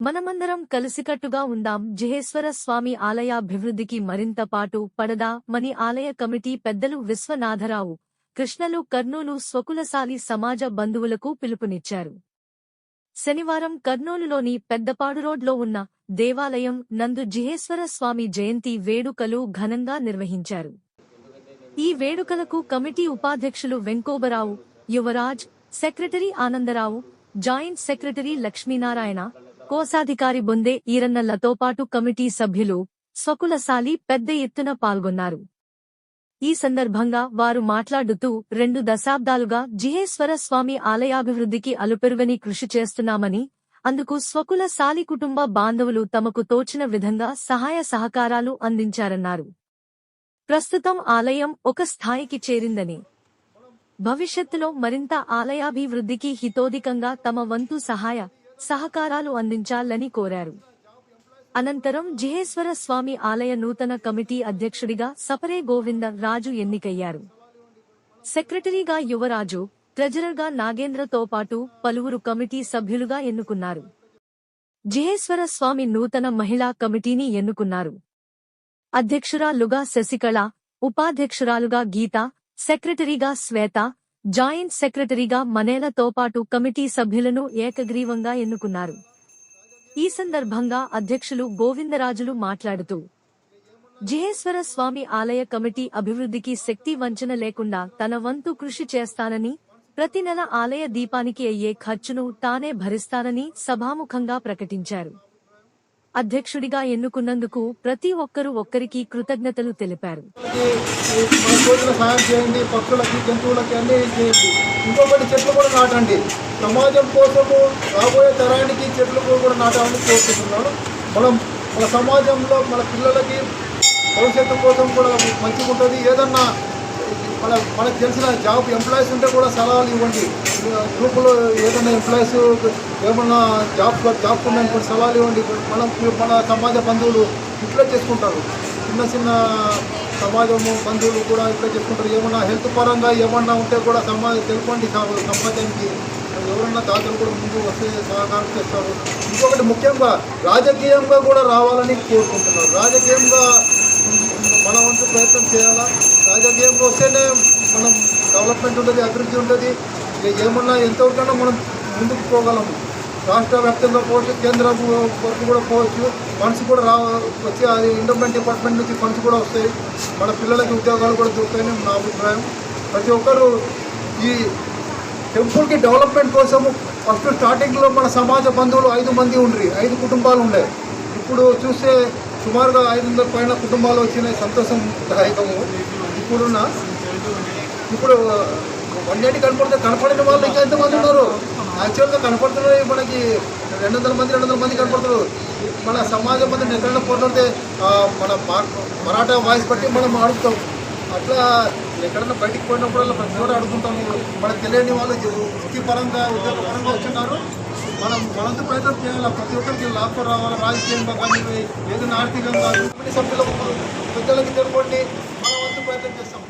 మనమందరం కలిసికట్టుగా ఉందాం. జిహేశ్వర స్వామి ఆలయాభివృద్ధికి మరింత పాటు పడదామని ఆలయ కమిటీ పెద్దలు విశ్వనాథరావు, కృష్ణలు కర్నూలు స్వకులశాలి సమాజ బంధువులకు పిలుపునిచ్చారు. శనివారం కర్నూలులోని పెద్దపాడు రోడ్లో ఉన్న దేవాలయం నందు జిహేశ్వర స్వామి జయంతి వేడుకలు ఘనంగా నిర్వహించారు. ఈ వేడుకలకు కమిటీ ఉపాధ్యక్షులు Venkobarao, Yuvraj, secretary Anandarao, joint secretary Lakshminarayana, కోశాధికారి బొందే ఈరన్నలతో పాటు కమిటీ సభ్యులు, స్వకులశాలి పెద్ద ఎత్తున పాల్గొన్నారు. ఈ సందర్భంగా వారు మాట్లాడుతూ 2 దశాబ్దాలుగా జిహేశ్వర స్వామి ఆలయాభివృద్ధికి అలుపెరుగని కృషి చేస్తున్నామని, అందుకు స్వకులశాలి కుటుంబ బాంధవులు తమకు తోచిన విధంగా సహాయ సహకారాలు అందించారన్నారు. ప్రస్తుతం ఆలయం ఒక స్థాయికి చేరిందని, భవిష్యత్తులో మరింత ఆలయాభివృద్ధికి హితోధికంగా తమ వంతు సహాయ సహకారాలు అందించాలని కోరారు. అనంతరం జిహేశ్వర స్వామి ఆలయ నూతన కమిటీ అధ్యక్షుడిగా సపరే గోవింద రాజు ఎన్నికయ్యారు. సెక్రటరీగా యువరాజు, ట్రెజరర్గా నాగేంద్రతో పాటు పలువురు కమిటీ సభ్యులుగా ఎన్నుకున్నారు. జిహేశ్వర స్వామి నూతన మహిళా కమిటీని ఎన్నుకున్నారు. అధ్యక్షురాలుగా శశికళ, ఉపాధ్యక్షురాలుగా గీత, సెక్రటరీగా శ్వేత, జాయింట్ సెక్రటరీగా మనేలతో పాటు కమిటీ సభ్యులను ఏకగ్రీవంగా ఎన్నుకున్నారు. ఈ సందర్భంగా అధ్యక్షులు గోవిందరాజులు మాట్లాడుతూ, జిహేశ్వర స్వామి ఆలయ కమిటీ అభివృద్ధికి శక్తి వంచన లేకుండా తన వంతు కృషి చేస్తానని, ప్రతి నెల ఆలయ దీపానికి అయ్యే ఖర్చును తానే భరిస్తానని సభాముఖంగా ప్రకటించారు. అధ్యక్షుడిగా ఎన్నుకున్నందుకు ప్రతి ఒక్కరూ ఒక్కరికి కృతజ్ఞతలు తెలిపారు. ఇంకొకటి చెట్లు కూడా నాటండి, సమాజం కోసము రాబోయే తరానికి చెట్లు కూడా నాటాలని కోరుకుంటున్నాను. మన సమాజంలో మన పిల్లలకి భవిష్యత్తు కోసం కూడా మంచిగా ఉంటుంది. ఏదన్నా మనకు తెలిసిన జాబ్ ఎంప్లాయీస్ ఉంటే కూడా సలహాలు ఇవ్వండి. గ్రూపులో ఏదైనా ఎంప్లాయీస్ ఏమన్నా జాబ్ ఉందనుకోండి, సలహాలు ఇవ్వండి. మన సమాజ బంధువులు ఇట్లా చేసుకుంటారు. చిన్న సమాజము బంధువులు కూడా ఇట్లా చేసుకుంటారు. ఏమన్నా హెల్త్ పరంగా ఏమన్నా ఉంటే కూడా తెలుపండి. సమాజానికి ఎవరన్నా దాతలు కూడా ముందు వస్తే సహకారం చేస్తారు. ఇంకొకటి ముఖ్యంగా రాజకీయంగా కూడా రావాలని కోరుకుంటున్నారు. రాజకీయంగా మన వంతు ప్రయత్నం చేయాలా. రాజకీయంలో వస్తేనే మనం డెవలప్మెంట్ ఉంటుంది, అభివృద్ధి ఉంటుంది. ఏమన్నా ఎంతవరకైనా మనం ముందుకు పోగలము. రాష్ట్ర వ్యాప్తంగా పోవచ్చు, కేంద్రం వరకు కూడా పోవచ్చు. ఫండ్స్ కూడా వచ్చి అది ఎండోమెంట్ డిపార్ట్మెంట్ నుంచి ఫండ్స్ కూడా వస్తాయి. మన పిల్లలకి ఉద్యోగాలు కూడా దొరుకుతాయని నా అభిప్రాయం. ప్రతి ఒక్కరు ఈ టెంపుల్కి డెవలప్మెంట్ కోసము ఫస్ట్ స్టార్టింగ్లో మన సమాజ బంధువులు 5 మంది ఉండ్రి, 5 కుటుంబాలు ఉండే. ఇప్పుడు చూస్తే సుమారుగా 500 పైన కుటుంబాలు వచ్చినాయి. సంతోషదాయకము. ఇప్పుడు 180 కనపడిన వాళ్ళు ఇంకా ఎంతమంది ఉన్నారు? యాక్చువల్గా కనపడుతున్నారు మనకి 200 మంది కనపడుతున్నారు. మన సమాజం మంది ఎక్కడైనా పోతే మన మరాఠా వాయిస్ బట్టి మనం అడుగుతాం. అట్లా ఎక్కడైనా బయటికి పోయినప్పుడల్లా ప్రతి చోట అడుగుతుంటాము. మనకు తెలియని వాళ్ళు వృత్తిపరంగా ఉద్యోగపరంగా వచ్చినారు. మనం మనంత ప్రయత్నం చేయాలి. ప్రతి ఒక్కరికి లాభం రావాలి. రాజకీయంగా కానీ ఏదైనా ఆర్థికంగా సభ్యులకు పెద్దలకి తెలుపండి. మన వంతు ప్రయత్నం చేస్తాం.